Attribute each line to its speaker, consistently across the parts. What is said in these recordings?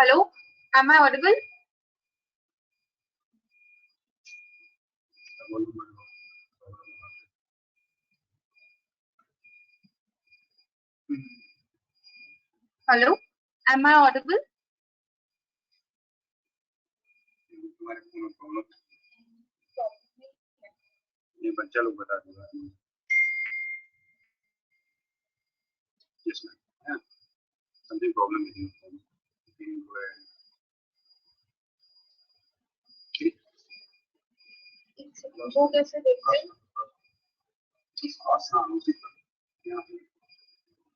Speaker 1: Hello, am I audible? Hello, am I audible?
Speaker 2: ये बच्चा लोग बता देगा। Yes, ma'am. Yeah. Something problem with your phone. You can go ahead. Okay.
Speaker 1: वो कैसे देखते हैं?
Speaker 2: आसान उसी पर यहाँ पे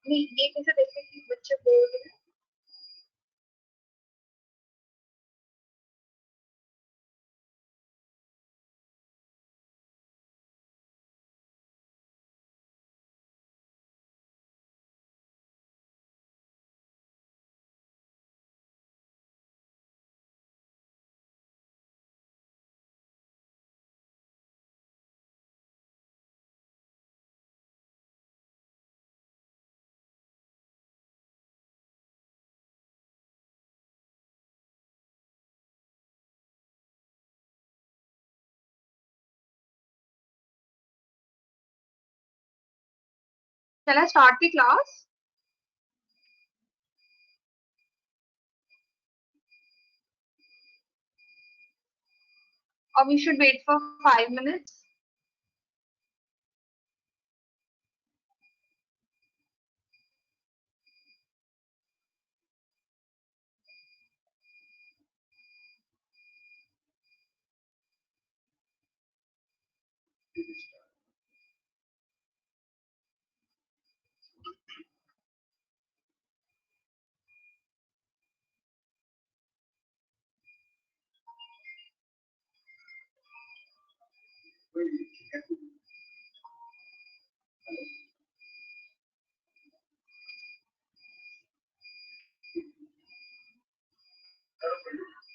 Speaker 1: नहीं, ये कैसे देखते हैं कि बच्चे बोल रहे हैं? Shall I start the class? Or we should wait for 5 minutes?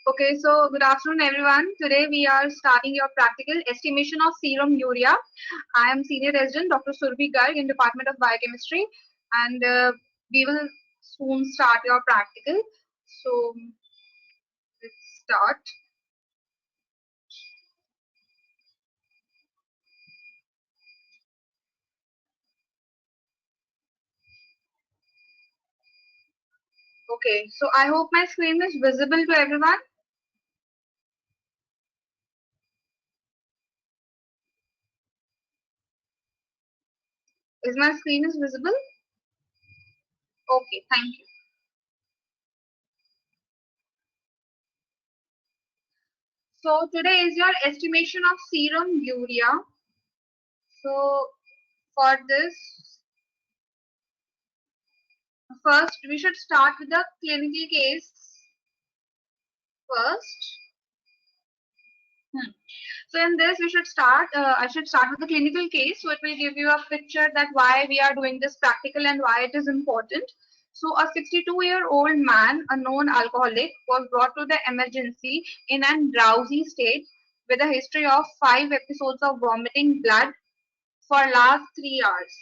Speaker 1: Okay, so good afternoon everyone. Today we are starting your practical estimation of serum urea. I am senior resident Dr. Surbhi Garg in Department of Biochemistry, and we will soon start your practical. So let's start. Okay, so I hope my screen is visible to everyone. Is my screen is visible? Okay, thank you. So today is your estimation of serum urea. So for this, first we should start with the clinical case first. So in this we should start, I should start with the clinical case. So it will give you a picture that why we are doing this practical and why it is important. So a 62-year-old man, a known alcoholic, was brought to the emergency in an drowsy state with a history of 5 episodes of vomiting blood for last 3 hours.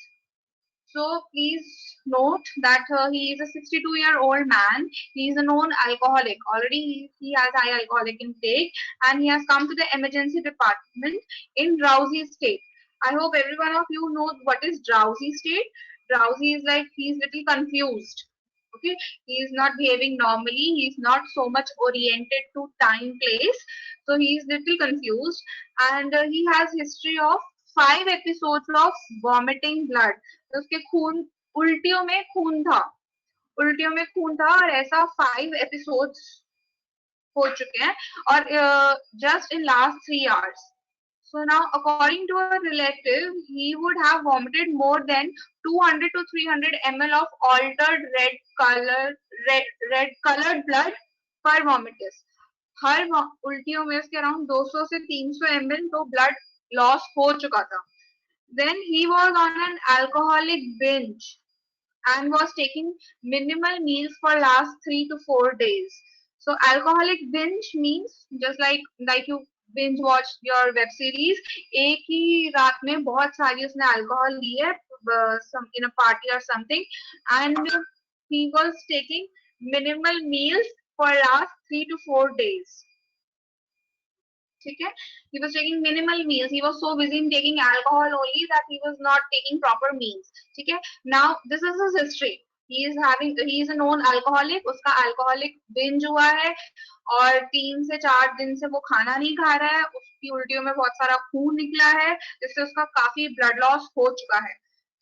Speaker 1: So please note that he is a 62-year-old man. He is a known alcoholic. Already he has high alcoholic intake and he has come to the emergency department in drowsy state. I hope every one of you knows what is drowsy state. Drowsy is like he is little confused. Okay, he is not behaving normally. He is not so much oriented to time, place. So he is little confused and he has history of 5 episodes of vomiting blood. तो उसके खून उल्टियों में खून था और ऐसा 5 episodes हो चुके हैं और just in last 3 hours. So now according to a relative, he would have vomited more than 200 to 300 ml of altered red colored blood per vomitus. हर उल्टियों में उसके अराउंड 200 से 300 ml तो ब्लड लॉस हो चुका था. Then he was on an alcoholic binge and was taking minimal meals for last 3 to 4 days. So alcoholic binge means just like you binge watch your web series. एक ही रात में बहुत सारी उसने alcohol ली है, some in a party or something, and he was taking minimal meals for last 3 to 4 days. ठीक है, he was taking minimal meals, he was so busy in taking alcohol only that he was not taking proper meals. ठीक है, now this is his history. he is a known alcoholic. उसका alcoholic binge हुआ है और 3 से 4 दिन से वो खाना नहीं खा रहा है, उसकी उल्टियों में बहुत सारा खून निकला है जिससे उसका काफी ब्लड लॉस हो चुका है.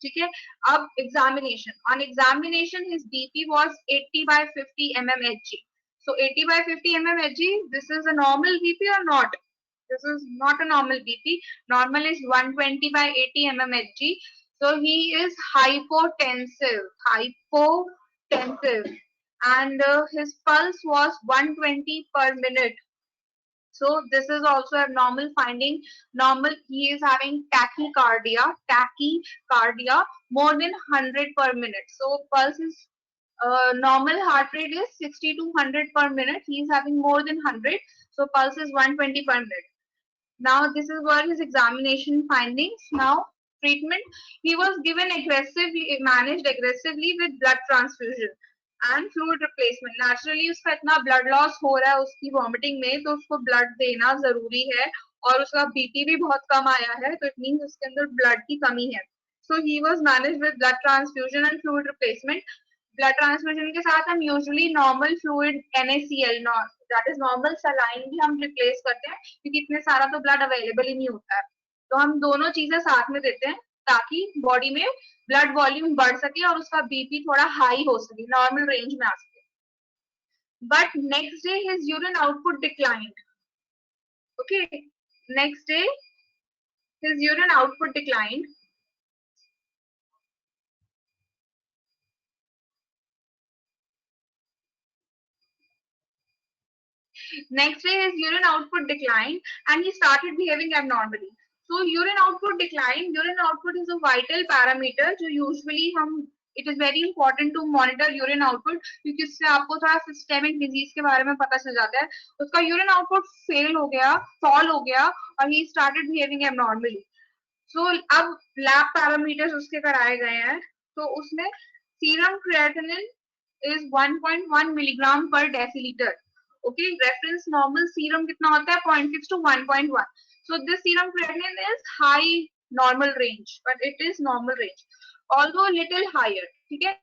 Speaker 1: ठीक है, अब examination, on examination his BP was 80/50 mmHg. so 80/50 mmHg, this is a normal BP or not? This is not a normal BP. Normal is 120/80 mmHg. So he is hypotensive, and his pulse was 120 per minute. So this is also a normal finding. Normal, he is having tachycardia more than 100 per minute. So pulse is normal heart rate is 60 to 100 per minute. He is having more than 100. So pulse is 120 per minute. Now this is what his examination findings. Now treatment, he was given managed aggressively with blood transfusion and fluid replacement. Naturally उसका इतना blood loss हो रहा है उसकी vomiting में, तो उसको blood देना जरूरी है और उसका BP भी बहुत कम आया है, तो it means उसके अंदर blood की कमी है. So he was managed with blood transfusion and fluid replacement. Blood transfusion के साथ हम usually normal fluid NaCl, that is normal saline भी हम रिप्लेस करते हैं क्योंकि इतने सारा तो ब्लड अवेलेबल ही नहीं होता है, तो हम दोनों चीजें साथ में देते हैं ताकि बॉडी में ब्लड वॉल्यूम बढ़ सके और उसका बीपी थोड़ा हाई हो सके, नॉर्मल रेंज में आ सके. But next day his urine output declined. Okay, next day his urine output declined. Next day, his urine output declined and he started behaving abnormally. So urine output decline. Urine output is a vital parameter जो usually हम, it is very important to monitor urine output क्योंकि इससे आपको थोड़ा systemic disease के बारे में पता चल जाता है. उसका urine output fall हो गया और he started behaving abnormally. So अब lab parameters उसके कराए गए हैं, तो उसमें serum creatinine is 1.1 milligram per deciliter. Okay, reference normal serum कितना होता है 0.6 to 1.1. So this serum creatinine is high normal range, but it is normal range, although little higher. ठीक है,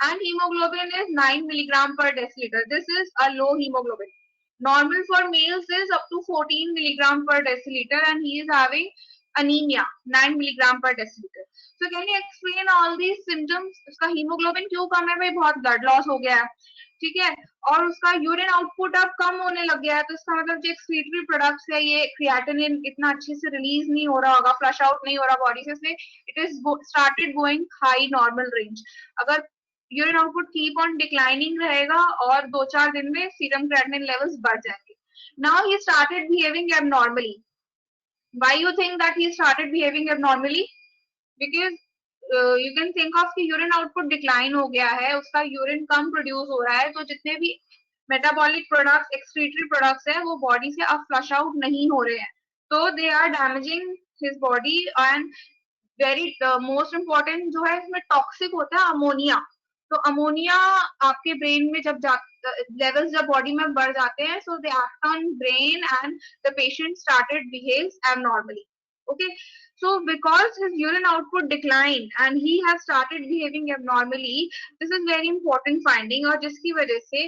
Speaker 1: and hemoglobin is 9 milligram per deciliter. This is a low hemoglobin. Normal for males is up to 14 milligram per deciliter, and he is having anemia 9 milligram per deciliter. So can you explain all these symptoms? उसका hemoglobin क्यों कम है भाई? बहुत blood loss हो गया है, ठीक है, और उसका यूरिन आउटपुट अब कम होने लग गया है, तो इसका मतलब जो एक्सक्रीटरी प्रोडक्ट्स है ये क्रिएटिनिन इतना अच्छे से रिलीज नहीं हो रहा होगा, फ्लश आउट नहीं हो रहा बॉडी से, इसलिए it is started going high normal range. अगर urine output keep on declining रहेगा और 2-4 दिन में सीरम क्रिएटिनिन लेवल्स बढ़ जाएंगे. Now he started behaving abnormally. Why you think that he started behaving abnormally? Because you can think of कि urine output decline हो गया है, उसका यूरिन कम प्रोड्यूस हो रहा है, तो जितने भी मेटाबॉलिक प्रोडक्ट्स, एक्सक्रीटरी प्रोडक्ट्स है वो बॉडी से अब फ्लश आउट नहीं हो रहे हैं, तो they are damaging his body. And very most important जो है इसमें टॉक्सिक होता है अमोनिया. तो अमोनिया आपके ब्रेन में जब लेवल्स जब बॉडी में बढ़ जाते हैं, so they act on brain and the patient started behaves abnormally. Okay, so because his urine output declined and he has started behaving abnormally, this is very important finding, और जिसकी वजह से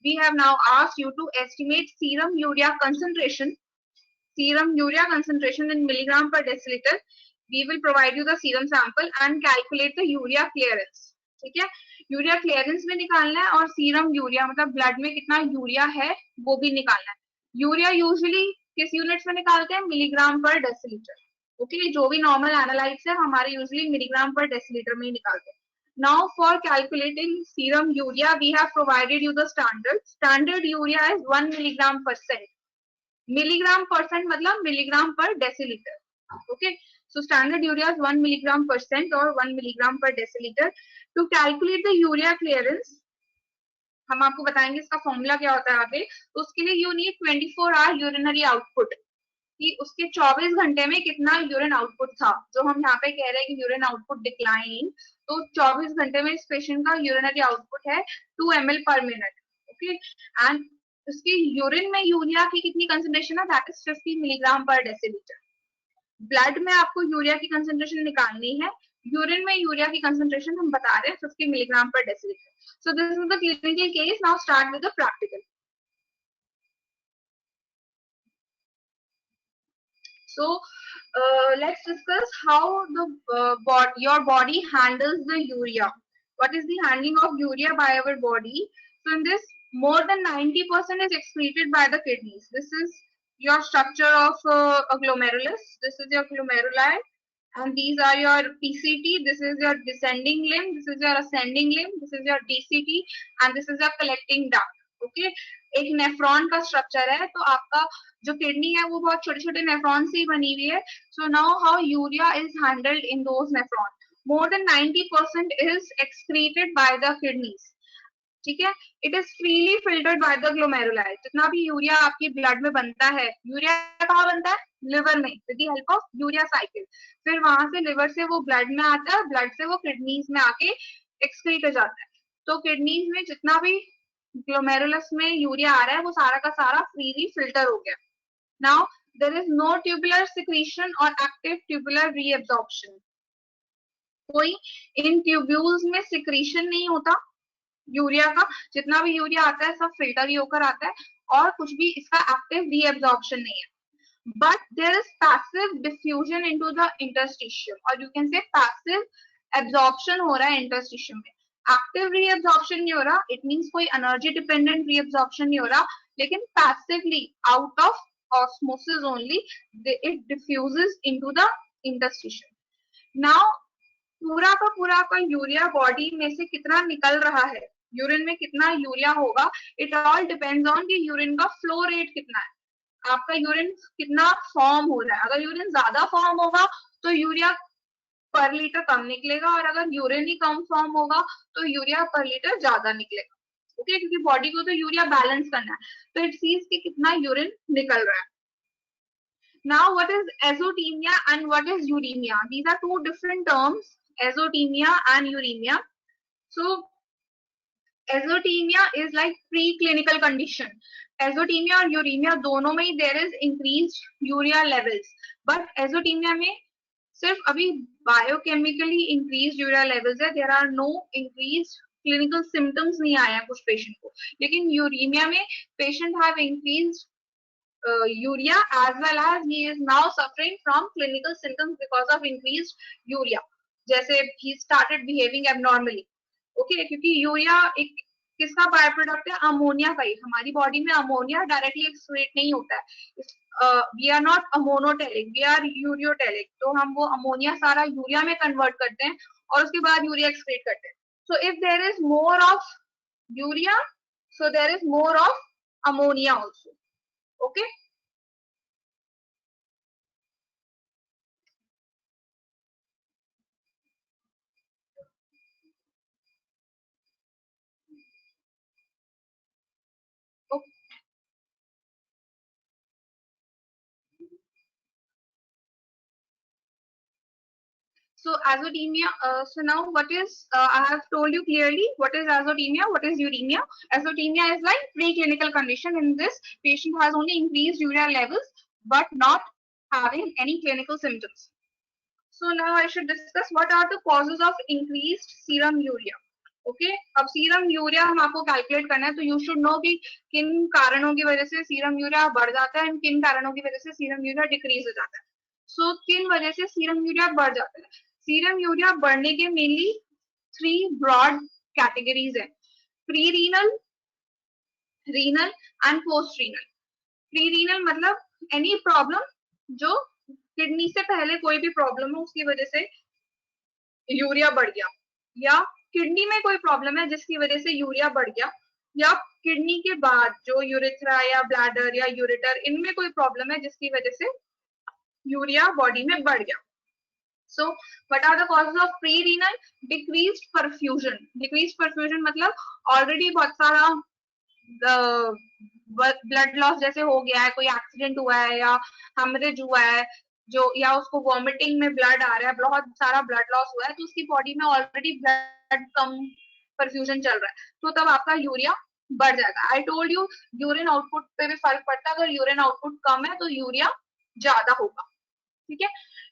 Speaker 1: we have now asked you to estimate serum urea concentration in milligram per deciliter. We will provide you the serum sample and calculate the urea clearance. ठीक है, urea clearance भी निकालना है और सीरम यूरिया मतलब ब्लड में कितना urea है वो भी निकालना है. यूरिया यूजुअली किस यूनिट्स में निकालते हैं? Milligram per decilitre. ओके, जो भी नॉर्मल एनालाइट्स है हमारे यूजुअली मिलीग्राम पर डेसिलीटर में ही निकालते हैं. Now for calculating serum urea we have provided you the standard urea is 1 milligram percent. Milligram percent मतलब milligram per decilitre. Okay, so standard urea is 1 milligram percent or 1 milligram per deciliter. To calculate the urea clearance, हम आपको बताएंगे इसका formula क्या होता है आगे. तो उसके लिए you need 24 hour urinary output, कि उसके 24 घंटे में कितना यूरिन आउटपुट था. जो हम यहाँ पे कह रहे हैं कि यूरिन आउटपुट डिक्लाइन, तो 24 घंटे में इस पेशेंट का यूरिनरी आउटपुट है 2 ml per minute. Okay, and उसकी यूरिन में यूरिया की कितनी कंसेंट्रेशन है, that is 50 milligram per decilitre. Blood में आपको यूरिया की कंसेंट्रेशन निकालनी है, यूरिन में यूरिया की कंसेंट्रेशन हम बता रहे हैं 50 milligram per decilitre. So this is the clinical case. Now start with the practical. So let's discuss how the your body handles the urea. What is the handling of urea by our body? So in this, more than 90% is excreted by the kidneys. This is your structure of a glomerulus. This is your glomeruli, and these are your PCT. This is your descending limb. This is your ascending limb. This is your DCT, and this is your collecting duct. Okay, एक nephron का structure है, तो आपका जो kidney है वो बहुत छोटे छोटे नेफ्रॉन से ही बनी हुई है. So now how urea is handled in those nephron. More than 90% is excreted by the kidneys. ठीक है, it is freely filtered by the glomeruli. जितना भी यूरिया आपकी ब्लड में बनता है, यूरिया कहाँ बनता है, लिवर में, with the help of urea cycle. फिर वहां से लिवर से वो ब्लड में आता है, ब्लड से वो किडनीज में आके एक्सक्रीट हो जाता है. तो किडनीज में जितना भी ग्लोमेरुलस में यूरिया आ रहा है वो सारा का सारा फ्रीली फिल्टर हो गया. Now there is no tubular secretion और एक्टिव ट्यूबुलर रीअब्सॉर्प्शन. कोई इन ट्यूब्यूल्स में सिक्रीशन नहीं होता यूरिया का. जितना भी यूरिया आता है सब फिल्टर ही होकर आता है, और कुछ भी इसका एक्टिव रीअब्सॉर्प्शन नहीं है. But there is passive diffusion into the interstitium, और you can say passive absorption हो रहा है इंटरस्टिशियम में. एक्टिव रीअब्सॉर्प्शन नहीं हो रहा, इट मींस कोई एनर्जी डिपेंडेंट रीअब्सॉर्प्शन नहीं हो रहा, लेकिन passively out of osmosis only it diffuses into the interstitium. Now पूरा का यूरिया बॉडी में से कितना निकल रहा है, यूरिन में कितना यूरिया होगा, इट ऑल डिपेंड्स ऑन कि यूरिन का फ्लो रेट कितना है, आपका यूरिन कितना फॉर्म हो रहा है. अगर यूरिन ज्यादा फॉर्म होगा तो यूरिया पर लीटर कम निकलेगा, और अगर यूरिन ही कम फॉर्म होगा तो यूरिया पर लीटर ज्यादा निकलेगा. ओके, क्योंकि बॉडी को तो यूरिया बैलेंस करना है, तो इट सीज कि कितना यूरिन निकल रहा है. Now what is azotemia and what is uremia? These are two different terms, azotemia and uremia. So azotemia is like preclinical condition. Azotemia और uremia दोनों में there is increased urea levels, but azotemia में सिर्फ अभी biochemically increased urea levels है, there are no increased clinical symptoms नहीं आया है कुछ patient को. लेकिन uremia में patient have increased urea as well as he is now suffering from clinical symptoms because of increased urea. जैसे he started behaving abnormally. Okay, क्योंकि urea एक किसका बाय प्रोडक्ट है, अमोनिया का ही. हमारी बॉडी में अमोनिया डायरेक्टली एक्सक्रीट नहीं होता है. We are not ammonotelic, we are ureotelic. तो हम वो अमोनिया सारा यूरिया में कन्वर्ट करते हैं और उसके बाद यूरिया एक्सक्रीट करते हैं. So if there is more of urea, so there is more of ammonia also. Okay. Okay. So azotemia. So now what is? I have told you clearly what is azotemia, what is uremia. Azotemia is like preclinical condition. In this, patient has only increased urea levels but not having any clinical symptoms. So now I should discuss what are the causes of increased serum urea. Okay, अब serum urea हम आपको calculate करना है, तो you should know कि किन कारणों की वजह से सीरम यूरिया बढ़ जाता है और किन कारणों की वजह से सीरम यूरिया डिक्रीज हो जाता है. सो किन वजह से सीरम यूरिया बढ़ जाता है? सीरम यूरिया बढ़ने के मेनली 3 ब्रॉड कैटेगरीज है: pre renal, renal and post renal. Pre renal मतलब एनी प्रॉब्लम जो किडनी से पहले कोई भी प्रॉब्लम हो उसकी वजह से यूरिया बढ़ गया, या किडनी में कोई प्रॉब्लम है जिसकी वजह से यूरिया बढ़ गया, या किडनी के बाद जो यूरेथ्रा या ब्लैडर या यूरेटर इनमें कोई प्रॉब्लम है जिसकी वजह से यूरिया बॉडी में बढ़ गया. So what are the causes of pre renal? Decreased perfusion. Decreased perfusion मतलब ऑलरेडी बहुत सारा ब्लड लॉस जैसे हो गया है, कोई एक्सीडेंट हुआ है या हेमरेज हुआ है, जो या उसको वॉमिटिंग में ब्लड आ रहा है, बहुत सारा ब्लड लॉस हुआ है, तो उसकी बॉडी में ऑलरेडी ब्लड कम परफ्यूजन चल रहा है, तो तब आपका यूरिया बढ़ जाएगा। आई टोल्ड यू यूरिन आउटपुट पे भी फर्क पड़ता है, अगर यूरिन आउटपुट कम है तो यूरिया ज्यादा होगा, ठीक है।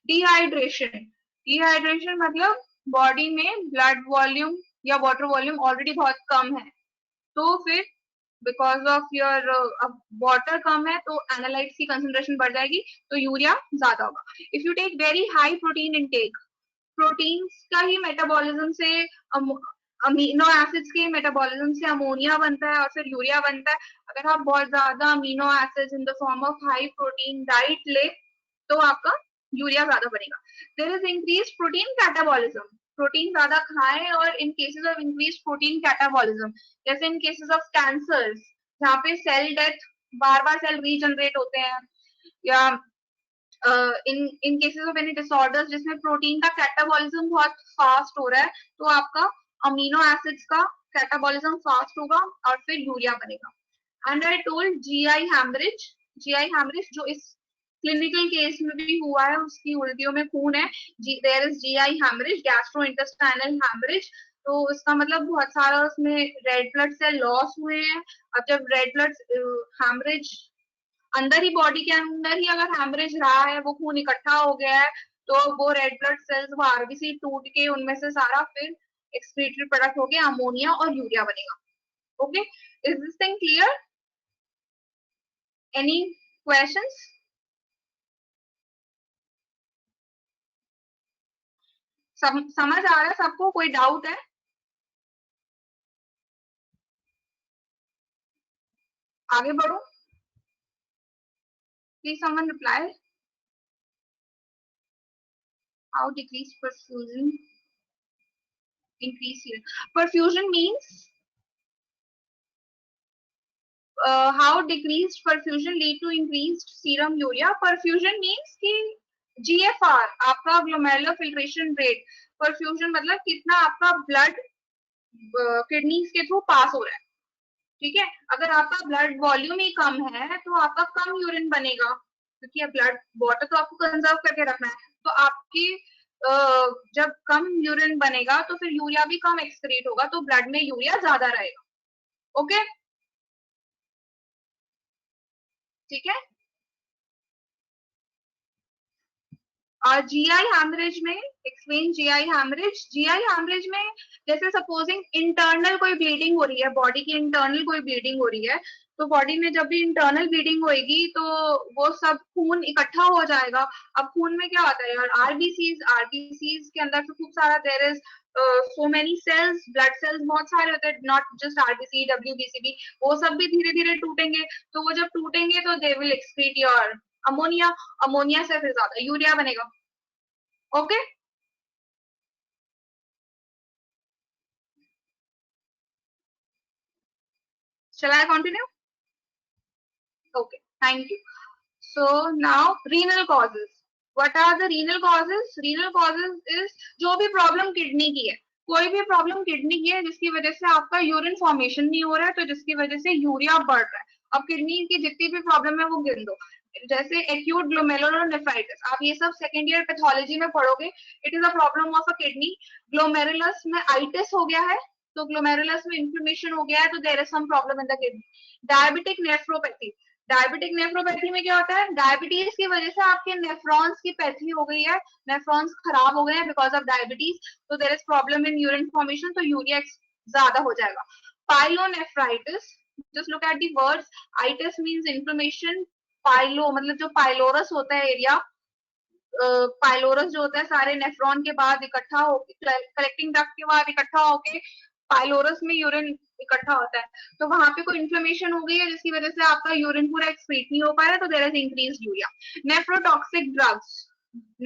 Speaker 1: डिहाइड्रेशन, डिहाइड्रेशन मतलब बॉडी में ब्लड वॉल्यूम या वाटर वॉल्यूम ऑलरेडी बहुत कम है, तो फिर बिकॉज ऑफ योर अब वाटर कम है तो एनालाइट्स की कंसेंट्रेशन बढ़ जाएगी, तो यूरिया ज्यादा होगा। If you take very high protein intake, proteins का ही मेटाबॉलिज्म से अमीनो एसिड्स के मेटाबॉलिज्म से अमोनिया बनता है और फिर यूरिया बनता है। अगर आप बहुत ज्यादा amino acids in the form of high protein diet ले तो आपका यूरिया ज्यादा बनेगा। There is increase protein catabolism, protein ज्यादा खाएं और in cases of increase protein catabolism, जैसे इन केसेस ऑफ कैंसर्स जहाँ पे सेल डेथ, बार बार सेल रीजनरेट होते हैं, या in cases of any disorders जिसमें प्रोटीन का कैटाबॉलिज्म बहुत फास्ट हो रहा है, तो आपका अमीनो एसिड्स का कैटाबॉलिज्म फास्ट होगा और फिर यूरिया बनेगा। And I told GI haemorrhage, GI haemorrhage जो इस क्लिनिकल केस में भी हुआ है, उसकी उल्टियों में खून है, there is GI haemorrhage, gastrointestinal haemorrhage. तो इसका मतलब बहुत सारा उसमें रेड ब्लड सेल लॉस हुए हैं। अब जब रेड ब्लड हैमरेज अंदर ही, बॉडी के अंदर ही अगर हैमरेज रहा है, वो खून इकट्ठा हो गया है, तो वो रेड ब्लड सेल्स, वो आरबीसी टूट के उनमें से सारा फिर एक्सक्रीटरी प्रोडक्ट हो गया अमोनिया और यूरिया बनेगा। Okay, is this thing clear? Any questions? समझ आ रहा है सबको? कोई डाउट है? आगे बढ़ो, please someone reply. How decrease perfusion increase here? Perfusion means how decreased perfusion lead to increased serum urea? Perfusion means कि GFR आपका ग्लोमेरुलर फिल्ट्रेशन रेट, परफ्यूजन मतलब कितना आपका ब्लड किडनीज के थ्रू पास हो रहा है, ठीक है। अगर आपका ब्लड वॉल्यूम ही कम है तो आपका कम यूरिन बनेगा, क्योंकि ब्लड वाटर तो आपको कंजर्व करके रखना है, तो आपकी जब कम यूरिन बनेगा तो फिर यूरिया भी कम एक्सक्रीट होगा, तो ब्लड में यूरिया ज्यादा रहेगा। ओके, ठीक है। और जीआई हैमरेज में, explain GI haemorrhage. GI haemorrhage में जैसे सपोजिंग इंटरनल कोई ब्लीडिंग हो रही है, बॉडी की इंटरनल कोई ब्लीडिंग हो रही है, तो बॉडी में जब भी इंटरनल ब्लीडिंग होएगी तो वो सब खून इकट्ठा हो जाएगा। अब खून में क्या होता है यार, आरबीसीज, आरबीसीज के अंदर तो खूब सारा there is so many cells, blood cells बहुत सारे होते हैं, नॉट जस्ट आरबीसी, डब्ल्यूबीसी, वो सब भी धीरे धीरे टूटेंगे, तो वो जब टूटेंगे तो they will excrete your ammonia, ammonia से फिर ज्यादा यूरिया बनेगा। Okay, shall I continue? Okay, thank you. So now renal causes. What are the renal causes? Renal causes is जो भी प्रॉब्लम किडनी की है, कोई भी प्रॉब्लम किडनी की है जिसकी वजह से आपका यूरिन फॉर्मेशन नहीं हो रहा है, तो जिसकी वजह से यूरिया बढ़ रहा है। अब किडनी की जितनी भी प्रॉब्लम है वो गिन दो, जैसे एक्यूट ग्लोमेरुलोनेफ्राइटिस, आप ये सब सेकेंड ईयर पैथोलॉजी में पढ़ोगे। It is a problem of a kidney. Glomerulus में आइटिस हो गया है, तो ग्लोमेरुलस में इंफ्लेमेशन हो गया है, तो there is some problem in the kidney. Diabetic nephropathy, diabetic nephropathy में क्या होता है, डायबिटीज की वजह से आपके नेफ्रॉन्स की पैथी हो गई है, नेफ्रॉन्स खराब हो गए हैं बिकॉज ऑफ डायबिटीज, तो there is problem in urine formation, तो यूरिया ज्यादा हो जाएगा। Pyelonephritis, just look at the words, itis means inflammation, pyelo मतलब जो पाइलोरस होता है एरिया, पाइलोरस जो होता है सारे नेफ्रॉन के बाद इकट्ठा होकर, कलेक्टिंग डक्ट के बाद इकट्ठा होके पाइलोरस में यूरिन इकट्ठा होता है, तो वहां पे कोई इन्फ्लेमेशन हो गई है जिसकी वजह से आपका यूरिन पूरा एक्सक्रीट नहीं हो पा रहा है, तो there is increase urea. Nephrotoxic drugs,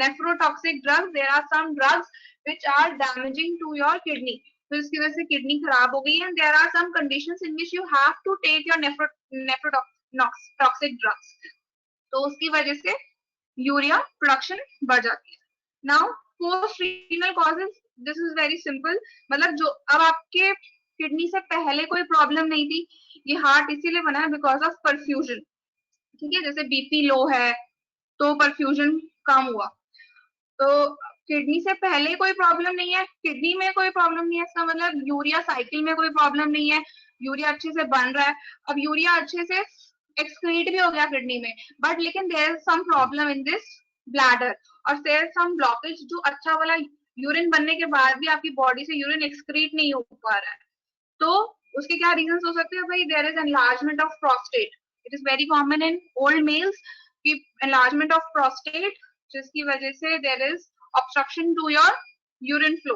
Speaker 1: nephrotoxic drugs, there are some drugs which are damaging to your kidney, तो इसकी वजह से किडनी खराब हो गई है। There are some conditions in which you have to take your nephrotoxic drugs, तो उसकी वजह से यूरिया प्रोडक्शन बढ़ जाती है। Now post renal causes, this is very simple, मतलब जो अब आपके किडनी से पहले कोई प्रॉब्लम नहीं थी, ये हार्ट इसीलिए बना है बिकॉज ऑफ परफ्यूजन, ठीक है। जैसे बीपी लो है तो परफ्यूजन कम हुआ, तो किडनी से पहले कोई प्रॉब्लम नहीं है, किडनी में कोई प्रॉब्लम नहीं है, इसका मतलब यूरिया साइकिल में कोई प्रॉब्लम नहीं है, यूरिया अच्छे से बन रहा है, अब यूरिया अच्छे से एक्सक्रीट भी हो गया किडनी में, बट लेकिन there is some problem in this bladder और देयर इज सम ब्लॉकेज, जो अच्छा वाला यूरिन बनने के बाद भी आपकी बॉडी से यूरिन एक्सक्रीट नहीं हो पा रहा है। तो उसके क्या रीजन हो सकते हैं भाई? There is enlargement of prostate, it is very common in old males कि एनलार्जमेंट ऑफ प्रोस्टेट, जिसकी वजह से there is obstruction to your urine flow.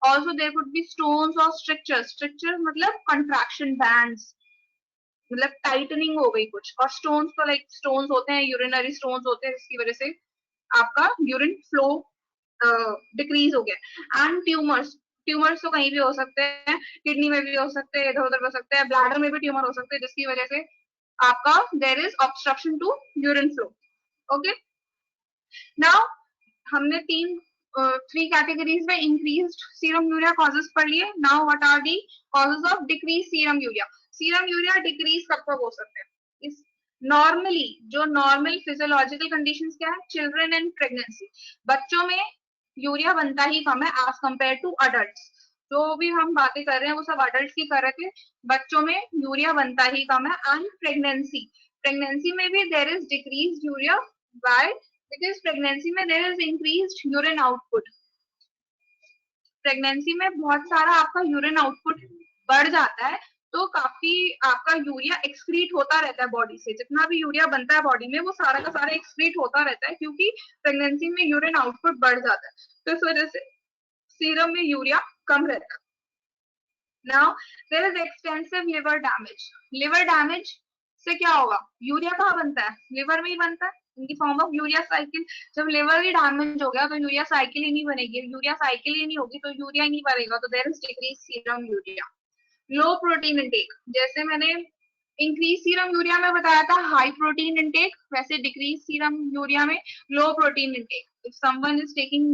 Speaker 1: Also there could be stones और स्ट्रिक्चर्स, स्ट्रिक्चर मतलब कंट्रैक्शन बैंड्स, मतलब tightening हो गई कुछ, और स्टोन्स तो लाइक स्टोन्स होते हैं, यूरिनरी स्टोन्स होते हैं, जिसकी वजह से आपका यूरिन फ्लो डिक्रीज हो गया। एंड ट्यूमर्स, ट्यूमर्स तो कहीं भी हो सकते हैं, किडनी में भी हो सकते हैं, इधर उधर हो सकते हैं, ब्लैडर में भी ट्यूमर हो सकते हैं, जिसकी वजह से आपका there is obstruction to urine flow. Okay, now हमने थ्री कैटेगरीज में इंक्रीज्ड सीरम यूरिया कॉजेस पढ़ लिए। Now what are the causes of decrease serum urea? Serum urea decrease कब कब हो सकते हैं? इस नॉर्मली, जो नॉर्मल फिजियोलॉजिकल कंडीशंस क्या है? चिल्ड्रन एंड प्रेगनेंसी, बच्चों में यूरिया बनता ही कम है एज कंपेयर टू अडल्ट्स। जो भी हम बातें कर रहे हैं वो सब अडल्ट्स की कर रहे थे, बच्चों में यूरिया बनता ही कम है। एंड प्रेगनेंसी, प्रेगनेंसी में भी there is decrease urea, why? Because pregnancy में there is increased urine output. Pregnancy में बहुत सारा आपका यूरिन आउटपुट बढ़ जाता है, तो काफी आपका यूरिया एक्सक्रीट होता रहता है बॉडी से, जितना भी यूरिया बनता है बॉडी में वो सारा का सारा एक्सक्रीट होता रहता है, क्योंकि प्रेगनेंसी में यूरिन आउटपुट बढ़ जाता है, तो इस वजह से सीरम में यूरिया कम रहता है। Now there is extensive liver damage, liver damage से क्या होगा? यूरिया कहाँ बनता है? लिवर में ही बनता है, इन the form of urea cycle. जब लिवर ही डैमेज हो गया तो यूरिया साइकिल ही नहीं बनेगी, यूरिया साइकिल ही नहीं होगी तो यूरिया ही नहीं बनेगा, तो there is decrease serum urea. Low protein intake, जैसे मैंने इंक्रीज सीरम यूरिया में बताया था हाई प्रोटीन इंटेक, वैसे डिक्रीज सीरम यूरिया में low protein intake. If someone is taking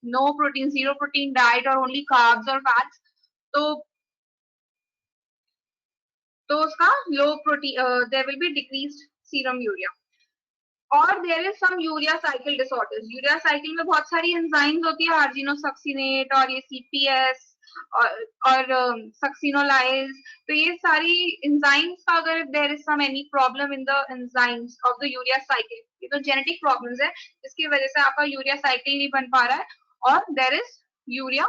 Speaker 1: no protein, zero protein diet और ओनली कार्ब्स और fats, तो उसका low protein, there will be decreased serum urea. और there is some urea cycle disorders, urea cycle में बहुत सारी enzymes होती है, आर्जिनोसक्सिनेट और ये सीपीएस और सक्सिनोलाइज, तो ये सारी एंजाइम्स का अगर there is some any problem in the enzymes of the urea cycle, ये तो जेनेटिक प्रॉब्लम्स है, जिसकी वजह से आपका यूरिया साइकिल नहीं बन पा रहा है और there is urea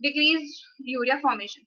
Speaker 1: decrease urea formation.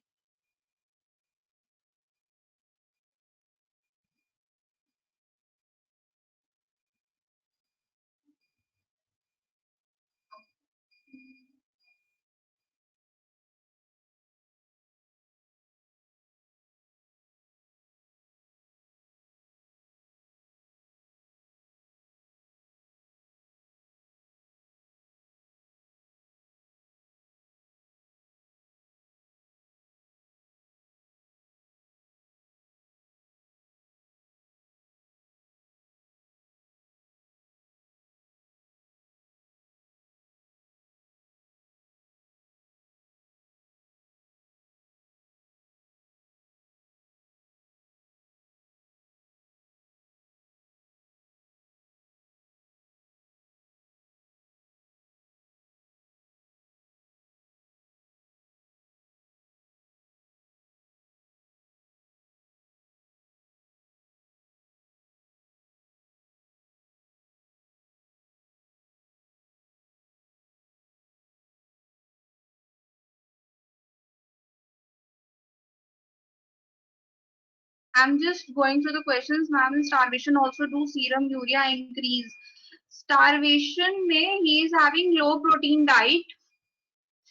Speaker 1: I'm just going through the questions. Ma'am, in starvation also do serum urea increase? Starvation में he is having low protein diet,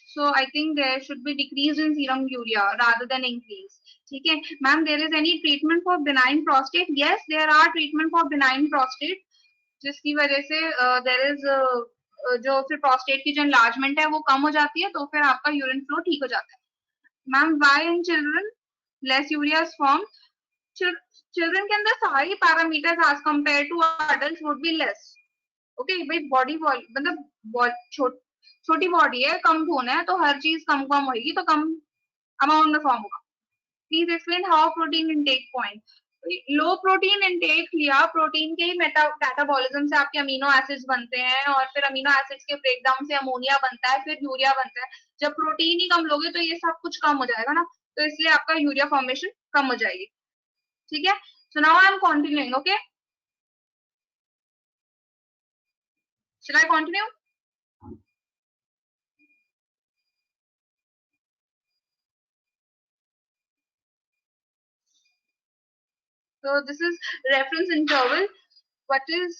Speaker 1: so I think there should be decrease in serum urea rather than increase. ठीक है ma'am, there is any treatment for benign prostate? Yes, there are treatment for benign prostate, जिसकी वजह से there is जो फिर prostate की जो enlargement है वो कम हो जाती है, तो फिर आपका यूरिन फ्लो ठीक हो जाता है। Ma'am, why in children less urea is formed? Children के अंदर सारी parameters as compare to adult would be less. Okay भाई, बॉडी मतलब छोटी बॉडी है, कम खून है, तो हर चीज कम कम होगी, तो कम अमाउंट में फॉर्म होगा। Please explain how protein intake point. Low protein intake लिया, प्रोटीन के ही कैटाबॉलिज्म से आपके अमीनो एसिड्स बनते हैं और फिर अमीनो एसिड्स के ब्रेकडाउन से अमोनिया बनता है, फिर यूरिया बनता है। जब प्रोटीन ही कम लोगे तो ये सब कुछ कम हो जाएगा ना, तो इसलिए आपका यूरिया फॉर्मेशन कम हो जाएगी, ठीक है। So now I am continuing, okay, shall I continue? So this is reference interval. What is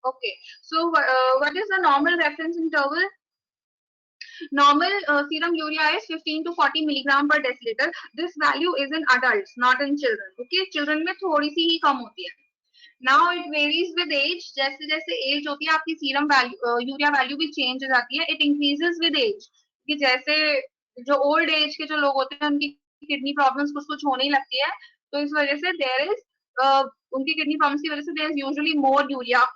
Speaker 1: okay? So what is the normal reference interval? Normal serum urea is 15 to 40 milligram per deciliter. This value is in adults, not in children. Okay, children में थोड़ी सी ही कम होती है. Now it varies with age. जैसे जैसे as होती है आपकी serum value urea value भी चेंज हो जाती है. इट इंक्रीजेस विद एज, कि जैसे जो ओल्ड एज के जो लोग होते हैं उनकी किडनी प्रॉब्लम्स कुछ कुछ होने लगती है, तो इस वजह से देयर इज उनकी किडनी प्रॉब्लम्स की वजह से there is usually more urea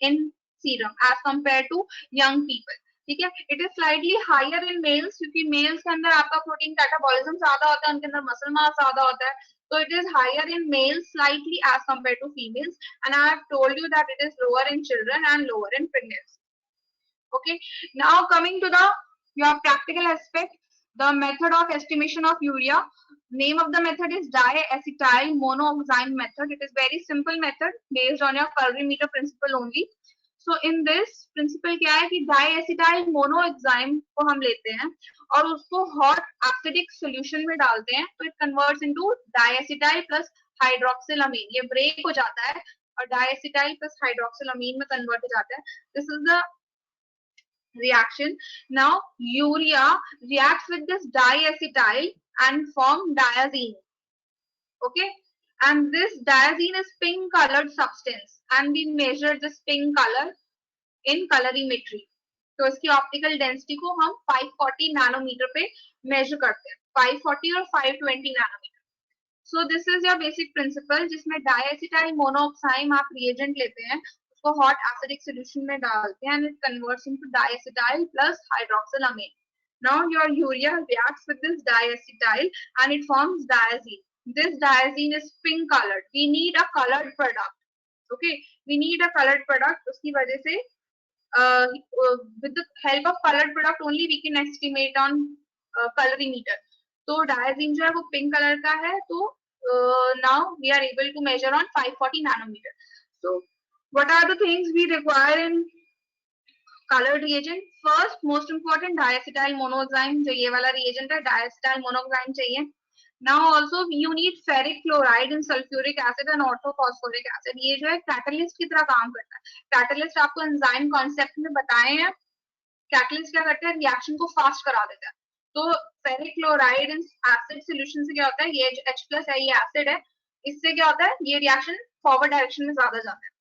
Speaker 1: in serum as compare to young people, ठीक है. It is slightly higher in males, क्योंकि मेल्स के अंदर आपका प्रोटीन कैटाबॉलिज्म ज्यादा होता है, उनके अंदर मसल मास ज्यादा होता है. So it is higher in males slightly as compared to females, and I have told you that it is lower in children and lower in pregnancy. Okay. Now coming to the your practical aspect, the method of estimation of urea. Name of the method is diacetyl monoxime method. It is very simple method based on your calorimeter principle only. So in this principle क्या है कि diacetyl monoxime को हम लेते हैं और उसको hot acidic solution में डालते हैं, तो it converts into diacetyl plus hydroxylamine. ये break हो जाता है और diacetyl plus hydroxylamine में convert हो जाता है. This is the reaction. Now urea reacts with this diacetyl and form diazine. Okay, and this diazine is pink colored substance, and we measure this pink color in colorimetry. तो इसकी optical density को हम 540 nanometre पे major करते हैं, 540 और 520 nanometre. So this is your basic principle, जिसमें diacetyl monoxide आप रिएजेंट लेते हैं, उसको हॉट एसिडिक सॉल्यूशन में डालते हैं, and it converts into diacetyl plus hydroxylamine. Now your urea reacts with this diacetyl and it forms diazine. This diazine is pink colored. We need a colored product. Okay, we need a colored product. उसकी वजह से with the help of colored product only we can estimate on colorimeter. तो diazine जो है वो pink colour का है, तो now we are able to measure on 540 nanometer. So what are the things we require in colored reagent? First most important diacetyl monoxime, जो ये वाला reagent है diacetyl monoxime चाहिए. Now also you need ferric chloride and sulfuric acid and orthophosphoric acid. ये जो है catalyst की तरह काम करता है. Catalyst आपको enzyme concept में बताए हैं. Catalyst क्या करता है, reaction को fast करा देता है. तो ferric chloride and acid solution से क्या होता है, ये जो H+ है ये acid है, इससे क्या होता है, ये reaction forward direction में ज्यादा जाता है.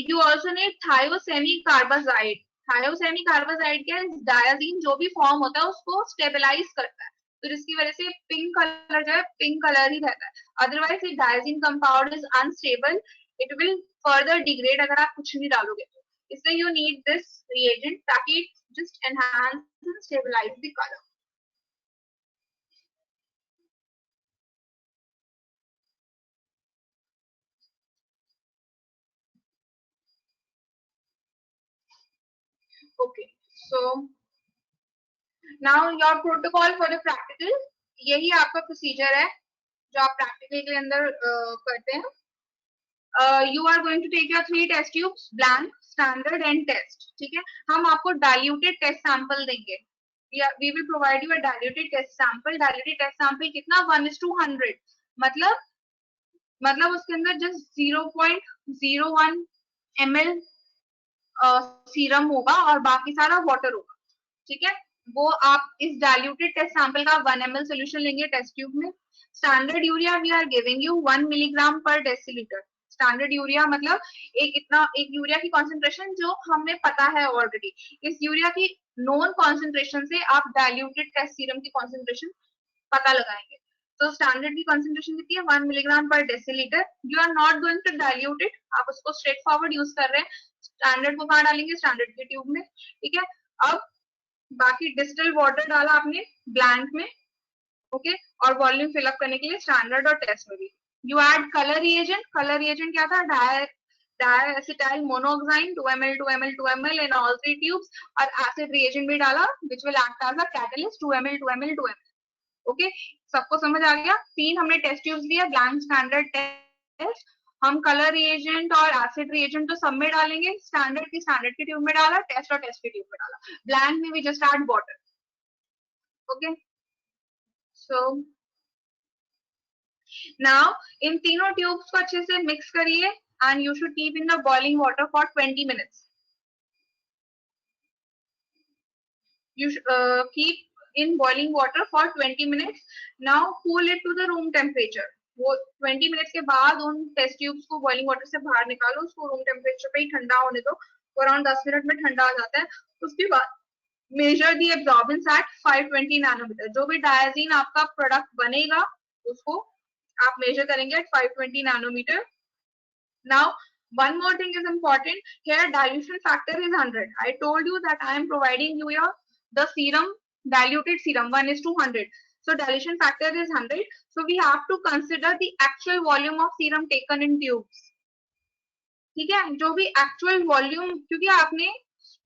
Speaker 1: You also need thiosemi carbazide. Thiosemi carbazide क्या है, diazine जो भी फॉर्म होता है उसको स्टेबलाइज करता है, तो जिसकी वजह से पिंक कलर जो है पिंक कलर ही रहता है. अदरवाइज ये diazine compound is unstable, it will further degrade अगर आप कुछ नहीं डालोगे तो. इसलिए यू नीड दिस रिएजेंट ताकि it just enhance and stabilise the colour. Okay, so now your protocol for the practical. यही आपका प्रोसीजर है जो आप प्रैक्टिकल के अंदर करते हैं. You are going to take your 3 test tubes, blank, standard and test. ठीक है, हम आपको diluted test sample देंगे. We will provide you a diluted test sample. Diluted test sample कितना, 1:100. मतलब उसके अंदर just 0.01 ml सीरम होगा और बाकी सारा वाटर होगा. ठीक है, वो आप इस डाइल्यूटेड टेस्ट सैंपल का 1 ml सोल्यूशन लेंगे टेस्ट ट्यूब में. Standard urea we are giving you 1 milligram per decilitre. Standard urea मतलब एक यूरिया की कॉन्सेंट्रेशन जो हमें पता है ऑलरेडी. इस यूरिया की नोन कॉन्सेंट्रेशन से आप डाइल्यूटेड टेस्ट सीरम की कॉन्सेंट्रेशन पता लगाएंगे. तो स्टैंडर्ड की कॉन्सेंट्रेशन कितनी है, 1 milligram per decilitre. You are not going to dilute it, आप उसको स्ट्रेट फॉरवर्ड यूज कर रहे हैं. स्टैंडर्ड को कहाँ डालेंगे, स्टैंडर्ड के ट्यूब में. ठीक है, अब बाकी डिस्टिल वाटर डाला आपने ब्लैंक में. ओके, और वॉल्यूम फिलअप करने के लिए स्टैंडर्ड और टेस्ट में भी. You add color reagent. Color reagent क्या था? Diacetyl monoxide 2 ml 2 ml 2 ml in all 3 tubes, और acid reagent भी डाला which will act as a catalyst 2 ml 2 ml 2 ml. Okay, सबको समझ आ गया? 3 हमने टेस्ट ट्यूब्स लिया, ब्लैंक स्टैंडर्ड टेस्ट. हम कलर रिएजेंट और एसिड रिएजेंट तो सब में डालेंगे. स्टैंडर्ड की ट्यूब में डाला, टेस्ट और टेस्ट की ट्यूब में डाला. ब्लैंक में we just add water. Okay, so now इन तीनों ट्यूब्स को अच्छे से मिक्स करिए and you should keep in the boiling water for 20 minutes. You should keep in boiling water for 20 minutes. Now cool it to the room temperature. वो 20 minutes के बाद उन टेस्ट ट्यूब्स को बॉइलिंग वाटर से बाहर निकालो, उसको रूम टेम्परेचर पे ही ठंडा होने दो. अराउंड 10 मिनट में ठंडा आ जाता है. उसके बाद measure the absorbance at 520 nanometre. जो भी डायजीन आपका प्रोडक्ट बनेगा उसको आप मेजर करेंगे at 520 nanometre. Now, one more thing is important. Here, dilution factor is 100. I told you that I am providing you the serum, diluted serum, 1:100. So, dilution factor is 100. So, we have to consider the actual volume of serum taken in tubes. ठीक है, जो भी actual volume, क्योंकि आपने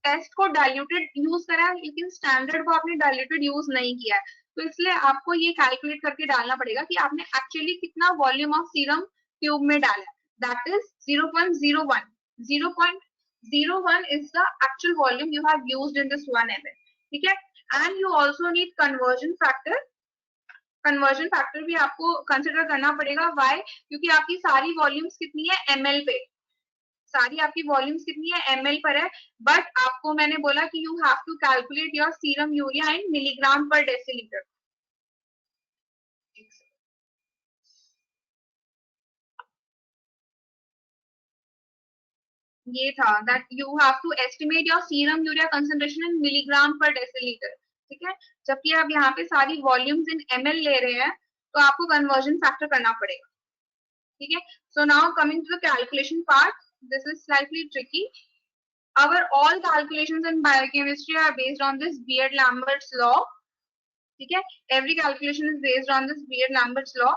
Speaker 1: test को diluted use करा है लेकिन स्टैंडर्ड को आपने डाइल्यूटेड यूज नहीं किया है, तो इसलिए आपको ये कैलकुलेट करके डालना पड़ेगा कि आपने एक्चुअली कितना वॉल्यूम ऑफ सीरम ट्यूब में डाला है. That is 0.01. 0.01 is the actual volume you have used in this 1 ml. ठीक है, and you also need conversion factor. Conversion factor भी आपको कंसिडर करना पड़ेगा. Why? क्योंकि आपकी सारी वॉल्यूम्स कितनी है? ml पे. सारी आपकी वॉल्यूम्स कितनी है? ml पर है. बट आपको मैंने बोला कि you have to calculate your serum urea in milligram per decilitre. ये था that you have to estimate your serum urea concentration in milligram per deciliter. ठीक है, जबकि आप यहाँ पे सारी वॉल्यूम्स इन ml ले रहे हैं तो आपको कन्वर्जन फैक्टर करना पड़ेगा. ठीक है, so now coming to the calculation part, this is slightly tricky. Our all calculations in biochemistry are based on this Beer-Lambert's law. ठीक है, every calculation is based on this Beer-Lambert's law.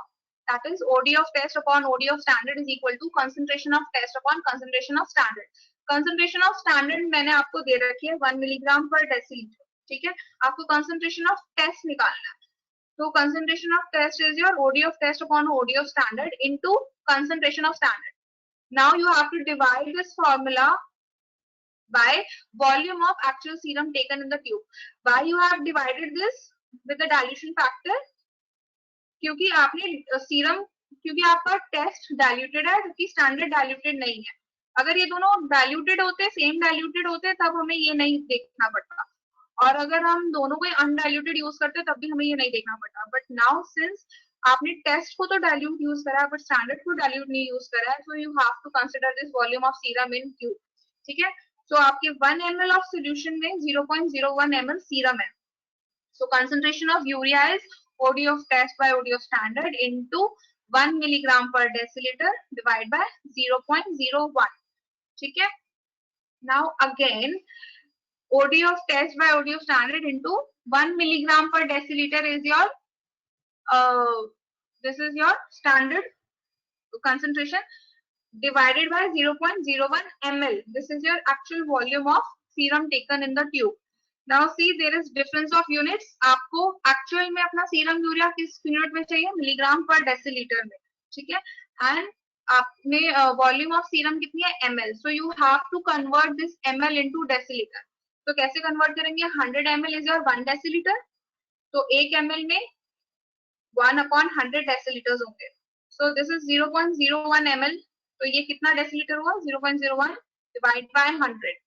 Speaker 1: That is OD of test upon OD of standard is equal to concentration of test upon concentration of standard. Concentration of standard मैंने आपको दे रखी है 1 milligram per decilitre. ठीक है, आपको concentration of test निकालना है. तो concentration of test is your OD of test upon OD of standard into concentration of standard. Now you have to divide this formula by volume of actual serum taken in the tube. Why you have divided this with the dilution factor? क्योंकि आपने serum, क्योंकि आपका test diluted है जबकि standard diluted नहीं है. अगर ये दोनों डाइल्यूटेड होते, सेम डाइल्यूटेड होते, तब हमें ये नहीं देखना पड़ता. और अगर हम दोनों को अनडाइल्यूटेड यूज करते तब भी हमें ये नहीं देखना पड़ता. बट नाउ सिंस आपने टेस्ट को तो डाइल्यूट यूज करा है बट स्टैंडर्ड को डाइल्यूट नहीं यूज करा है, so you have to consider this volume of serum in tube. ठीक है, सो आपके 1 ml ऑफ सोल्यूशन में 0.01 ml सीरम है. So concentration of urea is OD of test by OD of standard into 1 milligram per deciliter divided by 0.01. ठीक है, now again OD of test by OD of standard into 1 milligram per deciliter is your this is your standard concentration divided by 0.01 ml. This is your actual volume of serum taken in the tube. Now see there is difference of units. आपको actual में अपना serum urea किस unit में चाहिए? Milligram per decilitre में. ठीक है, and आपने वॉल्यूम ऑफ सीरम कितनी है? ml. So you have to convert this ml into deciliter. तो कैसे कन्वर्ट करेंगे? 100 ml is your 1 deciliter. तो 1 ml में 1/100 डेसीलीटर्स होंगे. So this is 0.01 ml. तो ये कितना डेसीलीटर हुआ? 0.01 divided by 100.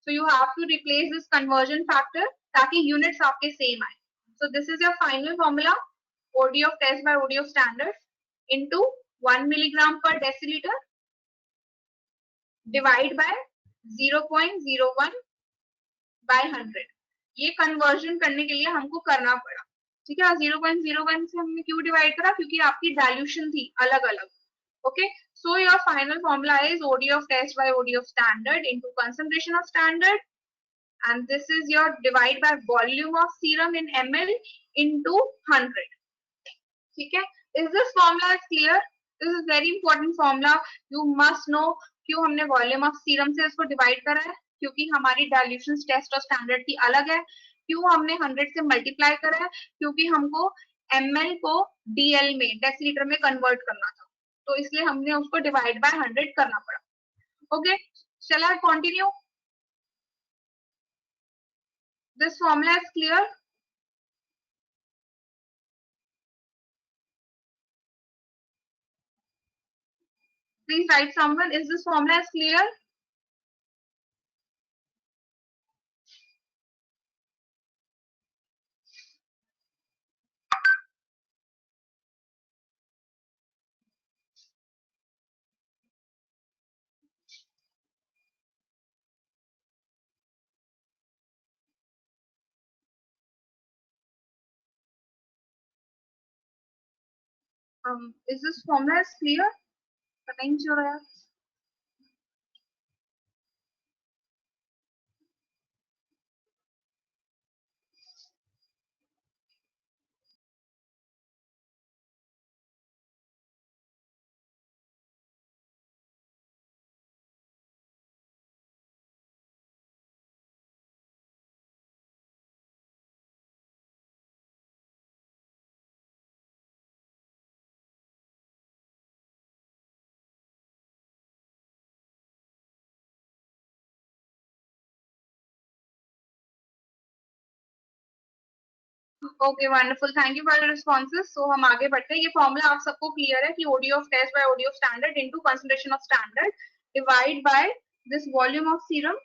Speaker 1: So you have to replace this conversion factor ताकि units आपके same आए. So this is your final formula, OD of test by OD of standard into 1 milligram per deciliter divide by 0.01 by 100. ये conversion करने के लिए हमको करना पड़ा. ठीक है, 0.01 से हमने क्यों डिवाइड करा? क्योंकि आपकी डाइल्यूशन थी अलग अलग. Okay, so your final formula is OD of test by OD of standard into concentration of standard, and this is your divide by volume of serum in ml into 100. ठीक है, is this formula clear? This is very important formula, you must know. क्यों हमने volume of serum से इसको divide करा है? क्योंकि हमारी डाइल्यूशन टेस्ट और स्टैंडर्ड की अलग है। क्यों हमने 100 से मल्टीप्लाई करा है? क्योंकि हमको ml को dl में, डेसीलीटर में कन्वर्ट करना था, तो इसलिए हमने उसको डिवाइड बाय 100 करना पड़ा। Okay, shall I continue? This formula is clear? Please write someone, is this formula is clear? Is this formula is clear? पता ही नहीं चल रहा है। Okay wonderful, thank you for the responses. So हम आगे बढ़ते हैं। ये फॉर्मूला आप सबको क्लियर है कि OD of test by OD of standard into concentration of standard divide by this volume of serum,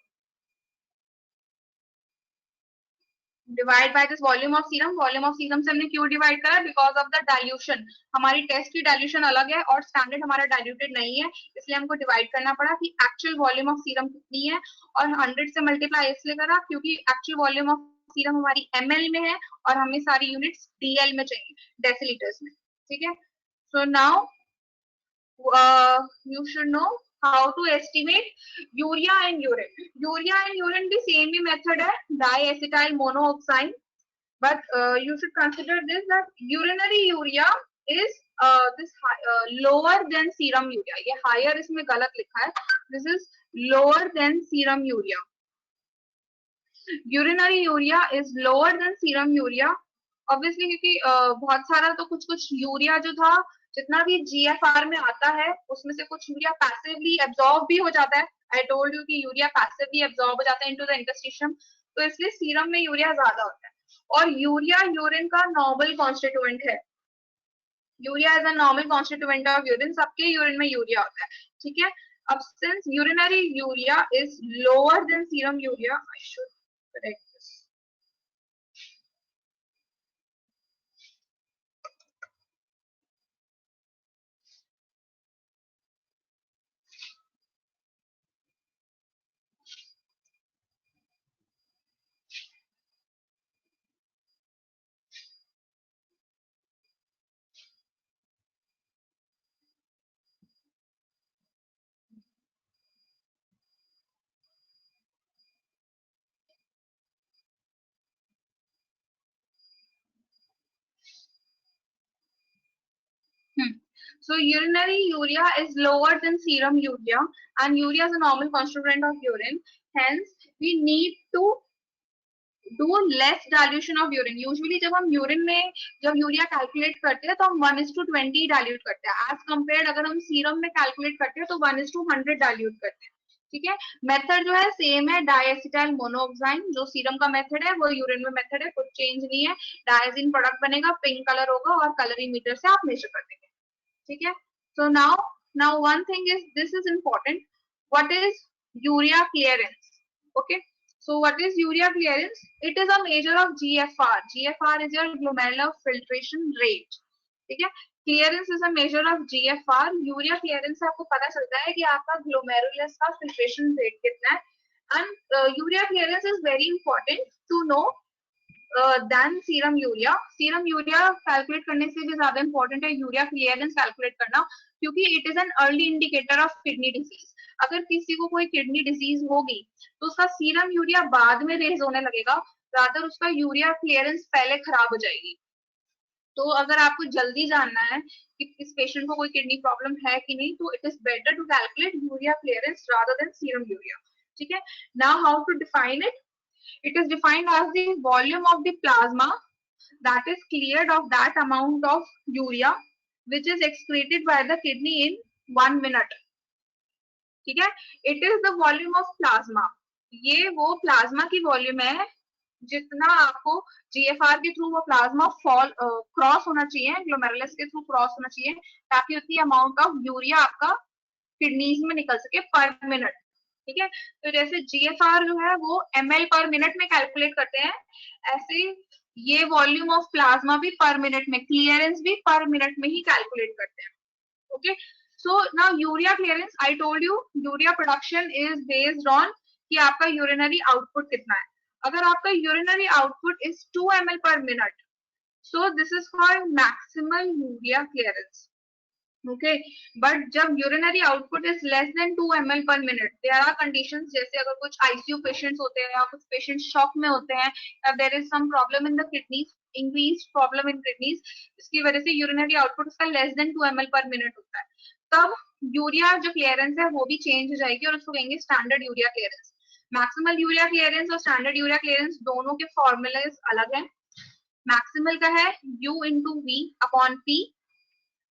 Speaker 1: divide by this volume of serum. Volume of serum से हमने क्यों डिवाइड करा? Because of the dilution. हमारी test की dilution अलग है और standard हमारा डाइल्यूटेड नहीं है, इसलिए हमको डिवाइड करना पड़ा कि एक्चुअल वॉल्यूम ऑफ सीरम कितनी है। और 100 से मल्टीप्लाई इसलिए करा क्योंकि एक्चुअल वॉल्यूम ऑफ सीरम हमारी ml में है और हमें सारी यूनिट्स dl में चाहिए, डेसीलीटर्स में। ठीक है, so now you should know how to estimate urea and urine. Urea and urine the same method है, diacetyl monooxide, but you should consider this that urinary urea is lower than serum urea. ये higher इसमें गलत लिखा है, this is lower than serum urea. Urinary urea is lower than serum urea. Obviously क्योंकि बहुत सारा तो कुछ यूरिया जो था, जितना भी जीएफआर में आता है उसमें से कुछ यूरिया पैसिवली एब्जॉर्ब भी हो जाता है। आई टोल्ड यू कि यूरिया पैसिवली एब्जॉर्ब हो जाता है इनटू द इंटरस्टिशियम, तो इसलिए सीरम में यूरिया ज्यादा होता है। और यूरिया यूरिन का नॉर्मल कॉन्स्टिट्यूएंट है। Urea is a normal constituent of urine, सबके यूरिन में यूरिया होता है। ठीक है, अब since urinary urea is lower than serum urea, I should correct this. So urinary urea is lower than serum urea, and urea is a normal constituent of urine. Hence, we need to do less dilution of urine. Usually जब हम urine में जब urea calculate करते हैं तो हम 1:20 dilute करते हैं, एज कम्पेयर अगर हम सीरम में कैलकुलेट करते हैं तो 1:100 डाइल्यूट करते हैं। ठीक है, मेथड जो है सेम है, डाइएसिटाइल मोनोऑक्साइड जो सीरम का मेथड है वो यूरिन में मेथड है, कुछ चेंज नहीं है। डायजीन प्रोडक्ट बनेगा, पिंक कलर होगा और कलरीमीटर से आप मेजर कर देंगे। ठीक है, so now one thing is, this is important, what is urea clearance? Okay, so what is urea clearance? It is a measure of GFR. GFR is your glomerular filtration rate. ठीक है, clearance is a measure of GFR. urea clearance से आपको पता चलता है कि आपका glomerulus का filtration rate कितना है, and urea clearance is very important to know then serum urea. Serum urea calculate करने से भी ज्यादा इंपॉर्टेंट है यूरिया क्लियरेंस कैलकुलेट करना, क्योंकि it is an early indicator of kidney disease. अगर किसी को कोई किडनी डिजीज होगी तो उसका सीरम यूरिया बाद में रेज होने लगेगा, रादर उसका यूरिया क्लियरेंस पहले खराब हो जाएगी। तो अगर आपको जल्दी जानना है कि इस पेशेंट को कोई किडनी प्रॉब्लम है कि नहीं, तो it is better to calculate urea clearance rather than serum urea. ठीक है. Now how to define it. It is defined as the volume of the plasma that is cleared of that amount of urea which is excreted by the kidney in 1 minute. ठीक है. It is the volume of plasma. ये वो plasma की volume है जितना आपको GFR के through वो प्लाज्मा फॉल क्रॉस होना चाहिए, ग्लोमेरुलस के थ्रू क्रॉस होना चाहिए, ताकि उतनी अमाउंट ऑफ यूरिया आपका किडनीज में निकल सके पर मिनट. ठीक है. तो जैसे जीएफआर जो है वो ml पर मिनट में कैलकुलेट करते हैं, ऐसे ये वॉल्यूम ऑफ प्लाज्मा भी पर मिनट में, क्लियरेंस भी पर मिनट में ही कैलकुलेट करते हैं. Okay. So now urea clearance, I told you urea production is based on कि आपका यूरिनरी आउटपुट कितना है. अगर आपका urinary output is 2 ml per minute, so this is called maximal urea clearance. Okay. But जब urinary output is less than 2 ml per minute, there are conditions, जैसे अगर कुछ आईसीयू पेशेंट्स होते हैं या कुछ पेशेंट्स शॉक में होते हैं, या there is some problem in the kidneys, increased problem in kidneys, इसकी वजह से यूरिनरी आउटपुट उसका less than 2 ml per minute होता है, तब यूरिया जो क्लियरेंस है वो भी चेंज हो जाएगी और उसको कहेंगे standard urea clearance. Maximal urea clearance और स्टैंडर्ड यूरिया क्लियरेंस दोनों के फॉर्मूलाज अलग हैं. मैक्सिमल का है U into V upon P,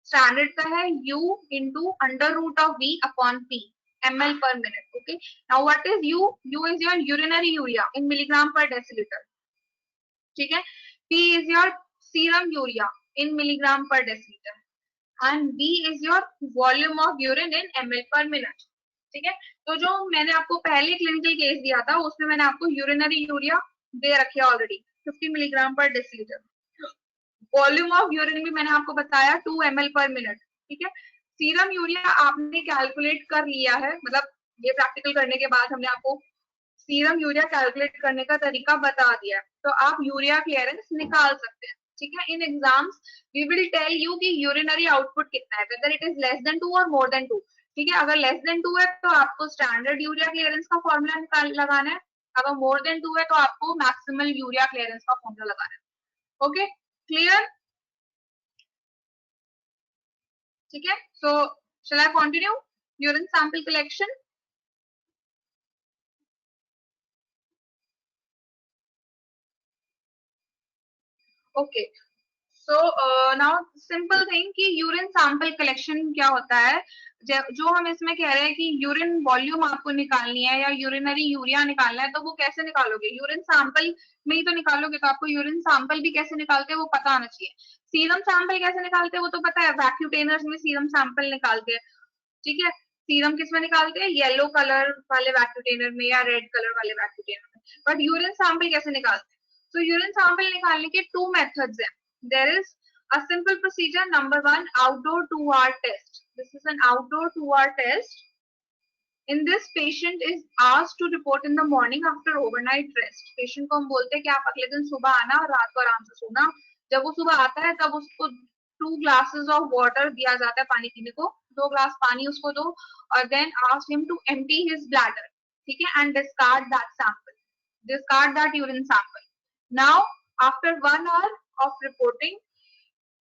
Speaker 1: standard का है U into under root of V upon P ml per minute. Okay. Now what is U? U is your urinary urea in milligram per deciliter. ठीक है. P is your serum urea in milligram per deciliter. And V is your volume of urine in ml per minute. ठीक है. तो जो मैंने आपको पहले clinical case दिया था उसमें मैंने आपको यूरिनरी यूरिया दे रखे already 50 milligram per decilitre. Volume of urine भी मैंने आपको बताया 2 ml पर मिनट. ठीक है. सीरम यूरिया आपने कैलकुलेट कर लिया है, मतलब ये प्रैक्टिकल करने के बाद हमने आपको सीरम यूरिया कैलकुलेट करने का तरीका बता दिया है, तो आप यूरिया क्लियरेंस निकाल सकते हैं. ठीक है. In exams we will tell you कि यूरिनरी आउटपुट कितना है, whether it is less than 2 और मोर देन 2. ठीक है. अगर लेस देन 2 है तो आपको स्टैंडर्ड यूरिया क्लियरेंस का फॉर्मूला लगाना है, अगर मोर देन 2 है तो आपको मैक्सिमल यूरिया क्लियरेंस का फॉर्मूला लगाना है. ओके. क्लियर? ठीक है. सो shall I continue urine sample collection? Okay. So now simple thing कि यूरिन सैंपल कलेक्शन क्या होता है. जो हम इसमें कह रहे हैं कि यूरिन वॉल्यूम आपको निकालनी है या यूरिनरी यूरिया निकालना है, तो वो कैसे निकालोगे? यूरिन सैंपल में ही तो निकालोगे, तो आपको यूरिन सैंपल भी कैसे निकालते हैं वो पता आना चाहिए. सीरम सैंपल कैसे निकालते हैं वो तो पता है, वैक्यूटेनर्स में सीरम सैंपल निकालते हैं. ठीक है. सीरम किस में निकालते हैं? येलो कलर वाले वैक्यूटेनर में या रेड कलर वाले वैक्यूटेनर में. बट यूरिन सैंपल कैसे निकालते हैं? तो यूरिन सैंपल निकालने के 2 मेथड्स हैं. There is a simple procedure. Number 1, outdoor 2-hour test. This is an outdoor 2-hour test. In this, patient is asked to report in the morning after overnight rest. Patient को हम बोलते हैं कि आप अगले दिन सुबह आना और रात को आराम से सोना. जब वो सुबह आता है तब उसको 2 glasses of water दिया जाता है पानी पीने को, 2 ग्लास पानी उसको दो, और then ask him to empty his bladder. ठीक है. And discard that sample. Discard that urine sample. Now after 1 hour of reporting,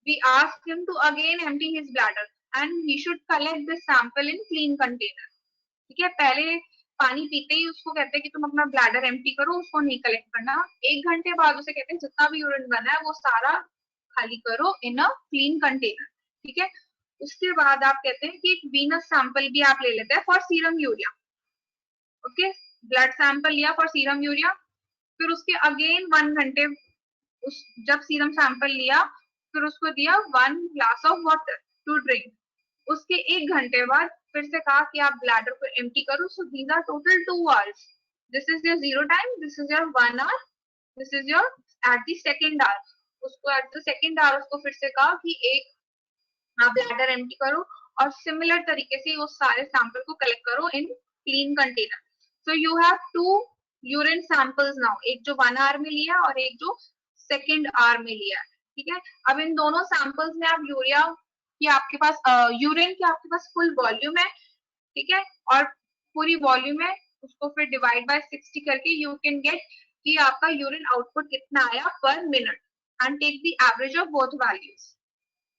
Speaker 1: we ask him to again empty his bladder and he should collect this sample in clean container. ठीक है. पहले पानी पीते ही उसको कहते हैं कि तुम अपना ब्लैडर एम्प्टी करो, उसको नहीं कलेक्ट करना. 1 घंटे बाद उसे कहते हैं जितना भी यूरिन बना है वो सारा खाली करो इन अ क्लीन कंटेनर. ठीक है. उसके बाद आप कहते हैं कि वीनस सैंपल भी आप ले लेते हैं for serum urea. Okay. Blood sample लिया फॉर सीरम यूरिया, फिर उसके अगेन 1 घंटे जब सीरम सैंपल लिया फिर उसको दिया 1 glass of water to drink. उसके 1 घंटे बाद फिर से कहा कि आप ब्लैडर को एम्प्टी करो. So these are total 2 hours. This is your 0 time, this is your 1 hour, this is your at the second hour. उसको एट द सेकंड आवर उसको फिर से कहा कि एक आप ब्लैडर एम्प्टी करो और सिमिलर तरीके से वो सारे सैंपल को कलेक्ट करो in clean container. So you have 2 urine samples now, एक जो 1 hour में लिया और एक जो सेकंड आवर में लिया. ठीक है. अब इन दोनों सैंपल्स में आप यूरिया कि आपके पास यूरिन की आपके पास फुल वॉल्यूम है. ठीक है. और पूरी वॉल्यूम है उसको फिर डिवाइड बाय 60 करके यू कैन गेट कि आपका यूरिन आउटपुट कितना आया पर minute and take the average of both values.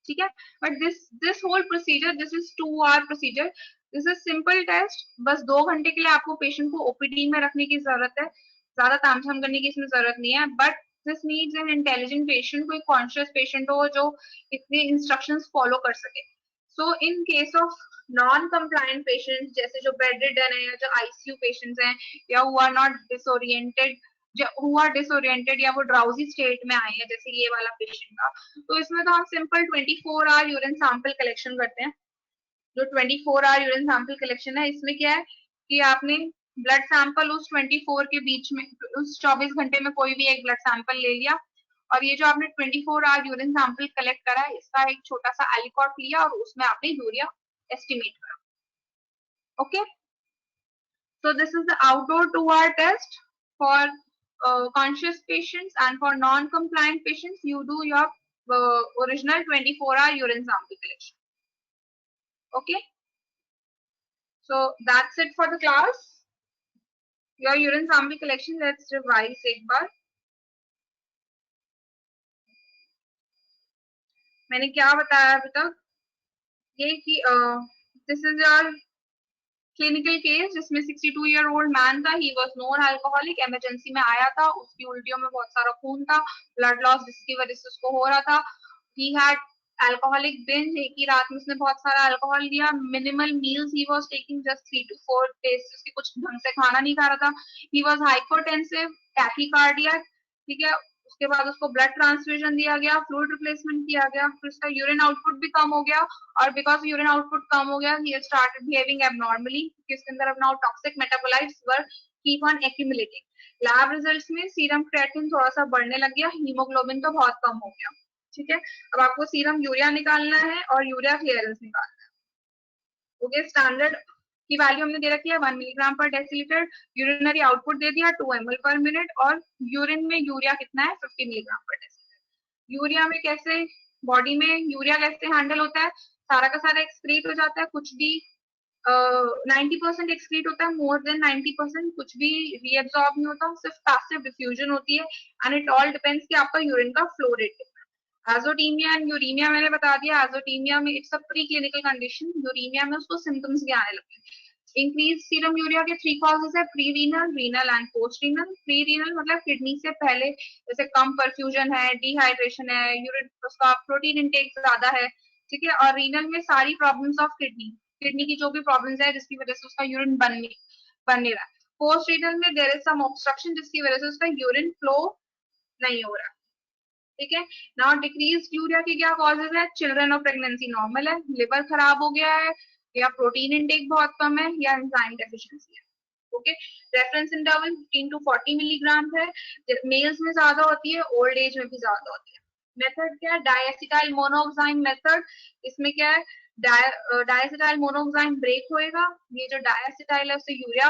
Speaker 1: ठीक है। But this whole procedure, this is 2 hour procedure, this is simple test. बस 2 घंटे के लिए आपको पेशेंट को ओपीडी में रखने की जरूरत है, ज्यादा तामझाम करने की इसमें जरूरत नहीं है। But this needs an intelligent patient, कोई कॉन्शियस पेशेंट हो जो इतने इंस्ट्रक्शंस फॉलो कर सके। So in case of non compliant patient, जैसे जो बेड रिडन है या जो आईसीयू पेशेंट्स हैं, या who are not disoriented, who are disoriented या वो ड्राउजी स्टेट में आए हैं, जैसे ये वाला पेशेंट था, तो इसमें तो हम simple 24 hour urine sample collection करते हैं। जो 24 hour यूरिन सैंपल कलेक्शन है, इसमें क्या है कि आपने ब्लड सैंपल उस 24 के बीच में, उस 24 घंटे में कोई भी एक ब्लड सैंपल ले लिया, और ये जो आपने 24 hour यूरिन सैंपल कलेक्ट करा है, इसका एक छोटा सा एलिकॉट लिया और उसमें आपने यूरिया एस्टिमेट करा। Okay, so this is the outdoor 2 hour test for conscious patients, and for non-compliant patients you do your original 24 hour urine sample collection. Okay, so that's it for the class. Your urine sample collection, let's revise एक बार। मैंने क्या बताया अभी तक, ये कि this is your clinical case जिसमें 62-year-old man था, he was non alcoholic, emergency में आया था, उसकी उल्टियों में बहुत सारा खून था, ब्लड लॉस जिसकी वजह से उसको हो रहा था, ही हैड अल्कोहलिक बिंज, एक ही रात में उसने बहुत सारा अल्कोहल लिया, minimal meals he was taking just 3 to 4 days, उसके कुछ ढंग से खाना नहीं खा रहा था, ही वाज हाइपोटेंसिव, टैकीकार्डिया, ठीक है। उसके बाद उसको ब्लड ट्रांसफ्यूजन दिया गया, फ्लूइड रिप्लेसमेंट किया गया, फिर उसका यूरिन आउटपुट भी कम हो गया, और बिकॉज यूरिन आउटपुट कम हो गया, ही स्टार्टेड बिहेविंग एबनॉर्मली, क्योंकि उसके अंदर अब now toxic metabolites were keep on accumulating. Lab results में सीरम क्रिएटिनिन थोड़ा सा बढ़ने लग गया, हीमोग्लोबिन तो बहुत कम हो गया। ठीक है, अब आपको सीरम यूरिया निकालना है और यूरिया क्लियरेंस निकालना है। ओके, स्टैंडर्ड की वैल्यू हमने दे रखी है 1 milligram per decilitre, urinary output दे दिया 2 ml पर मिनट, और यूरिन में यूरिया कितना है 50 मिलीग्राम पर डेसीलीटर। यूरिया में कैसे, बॉडी में यूरिया कैसे हैंडल होता है, सारा का सारा एक्सक्रीट हो जाता है, कुछ भी 90% एक्सक्रीट होता है, मोर देन 90% कुछ भी रीएब्सॉर्ब नहीं होता, सिर्फ पैसिव डिफ्यूजन होती है, एंड इट ऑल डिपेंड्स कि आपका यूरिन का फ्लो रेट कितना है। एजोटीमिया एंड यूरीमिया मैंने बता दिया, एजोटीमिया में it's a pre clinical condition, uraemia में उसको सिम्टम्स भी आने लगते हैं। इंक्रीज सीरम यूरिया के 3 कॉजेज है, pre renal, renal and post renal. Pre renal मतलब किडनी से पहले, जैसे कम परफ्यूजन है, डिहाइड्रेशन है, यूरिन उसका प्रोटीन इंटेक ज्यादा है, ठीक है। और रीनल में सारी प्रॉब्लम्स ऑफ किडनी, किडनी की जो भी प्रॉब्लम्स है जिसकी वजह से उसका यूरिन बन नहीं रहा है। पोस्ट रीनल में देयर इज सम ऑब्स्ट्रक्शन जिसकी वजह से उसका यूरिन फ्लो नहीं हो रहा, ठीक है। नाउ डिक्रीज यूरिया के क्या कॉजेज है, चिल्ड्रन और प्रेगनेंसी नॉर्मल है, लिवर खराब हो गया है, या प्रोटीन इंटेक बहुत कम है, या एंजाइम डेफिशिएंसी है। Okay, reference interval 15 to 40 milligram है, मेल्स में ज्यादा होती है, ओल्ड एज में भी ज्यादा होती है। मेथड क्या है, डायएसिटाइल मोनोऑक्साइम मेथड। इसमें क्या है, डायएसिटाइल मोनोऑक्साइम ब्रेक होएगा, ये जो डायएसिटाइल है उससे यूरिया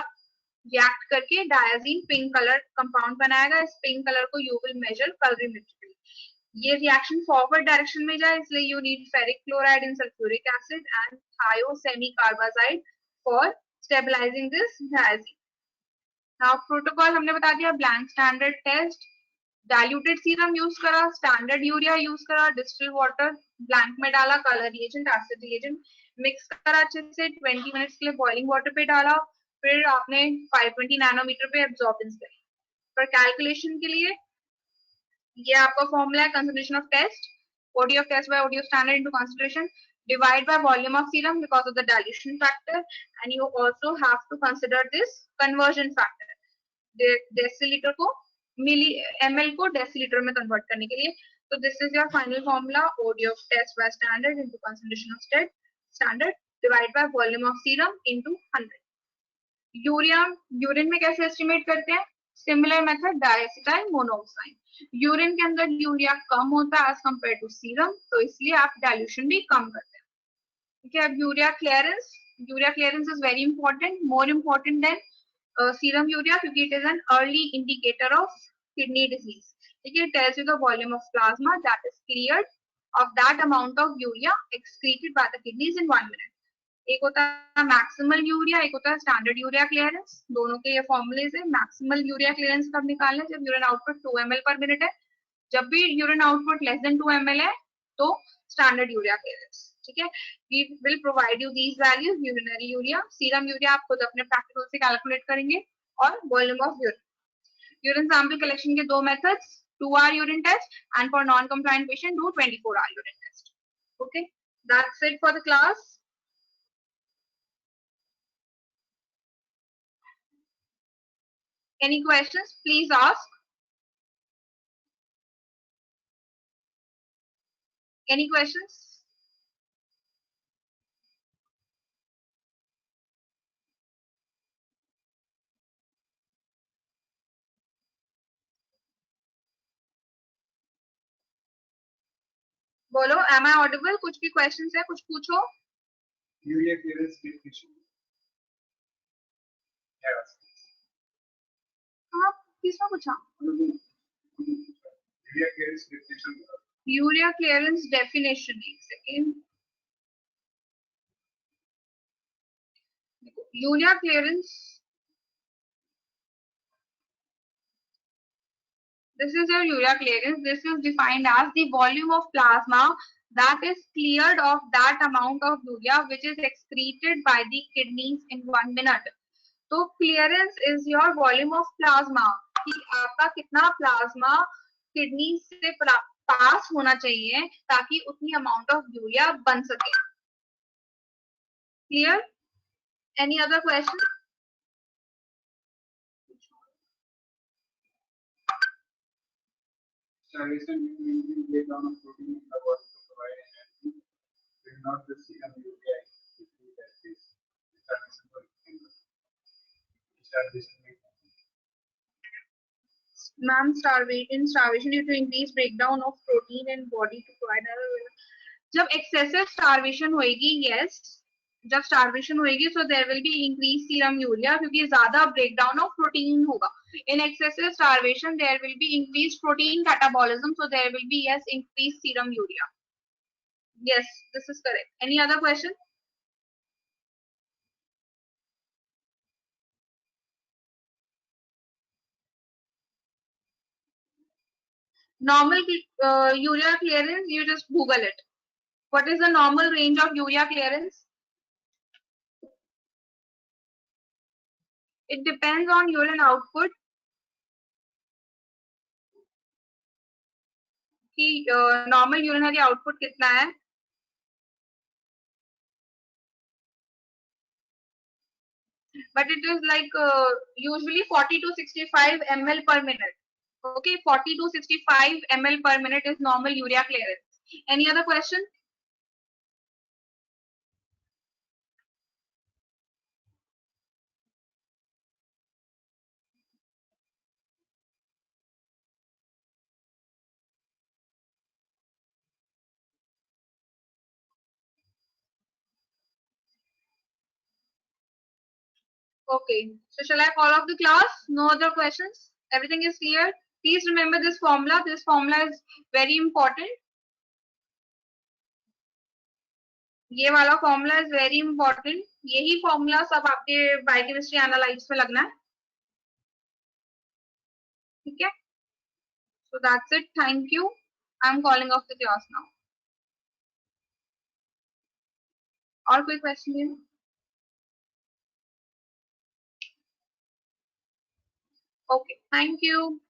Speaker 1: रिएक्ट करके डायजीन पिंक कलर कंपाउंड बनाएगा, इस पिंक कलर को यू विल मेजर कलरीमेट्रिकली। ये रिएक्शन फॉरवर्ड डायरेक्शन में जाए, इसलिए you need ferric chloride in sulphuric acid and thiosemicarbazide for stabilising this diazine. Now protocol हमने बता दिया, blank standard test, diluted serum use करा, standard urea use करा, distil water blank में डाला, colour reagent, acid reagent mix करा अच्छे से, 20 मिनट्स के लिए बॉइलिंग वाटर पे डाला, फिर आपने 520 नैनोमीटर पे एब्जॉर्बेंस करी। पर कैलकुलेशन के लिए ये आपका फॉर्मूला है, concentration of test, OD of test by OD of standard into concentration, divide by volume of serum because of the dilution factor, and you also have to consider this conversion factor, decilitre को मिली ml को decilitre में convert करने के लिए। तो this is your final formula, OD of test by standard into concentration of standard divide by volume of serum into 100। Urea, urine में कैसे estimate करते हैं, सिमिलर मेथड, डायएसिटाइल मोनोऑक्साइड। यूरिन के अंदर यूरिया कम होता है एज कंपेयर टू सीरम, तो इसलिए आप डाइल्यूशन भी कम करते हैं, ठीक है। अब urea clearance is very important, more important than serum urea, क्योंकि it is an early indicator of kidney disease, ठीक है। Tells you the volume of plasma that is cleared of that amount of urea excreted by the kidneys in 1 minute। एक होता है maximal urea, एक होता है standard urea clearance, दोनों के ये फॉर्मूलेज है। मैक्सिमल यूरिया क्लियरेंस कब निकालना है, जब urine output 2 ml per minute है। जब भी urine output less than 2 ml है तो standard urea clearance. ठीक है, we will provide you these values, urinary urea, serum urea आप खुद अपने practical से calculate करेंगे, और volume of urine. Urine sample collection के दो methods, 2-hour urine test and for non-compliant patient do 24-hour urine test. Okay, that's it for the class. Any questions? Please ask. Any questions? बोलो, am I audible? कुछ भी questions है, कुछ पूछो.
Speaker 2: Urea clearance definition. Yes.
Speaker 1: हाँ, किसने पूछा?
Speaker 2: Urea clearance definition.
Speaker 1: Urea clearance definition. एक second. Urea clearance. This is your urea clearance. This is defined as the volume of plasma that is cleared of that amount of urea which is excreted by the kidneys in 1 minute. तो clearance is your volume of plasma, कि आपका कितना plasma kidney से पास होना चाहिए ताकि उतनी amount of urea बन सके. Clear? Any other question?
Speaker 2: Starvation means the breakdown of protein in the body to provide energy. Will not the serum urea include that is starvation for starvation.
Speaker 1: Ma'am, starvation due to increased breakdown of protein in body to provide. जब excessive starvation होएगी, yes, जब starvation होएगी, so there will be increased serum urea क्योंकि ज्यादा breakdown of protein होगा. In excessive starvation, there will be increased protein catabolism, so there will be, yes, increased serum urea. Yes, this is correct. Any other question? Normal urea clearance, you just Google it. What is the normal range of urea clearance? It depends on urine output. कि normal urinary output कितना है? But it is like usually 40 to 65 ml per minute. Okay, 40 to 65 ml per minute is normal urea clearance. Any other question? Okay, so shall I call off the class? No other questions? Everything is clear? Please remember this formula. This formula is very important. ये वाला formula is very important. यही formula सब आपके biochemistry analytes में लगना है. ठीक है? So that's it. Thank you. I'm calling off the class now. और कोई question है? Okay. Thank you.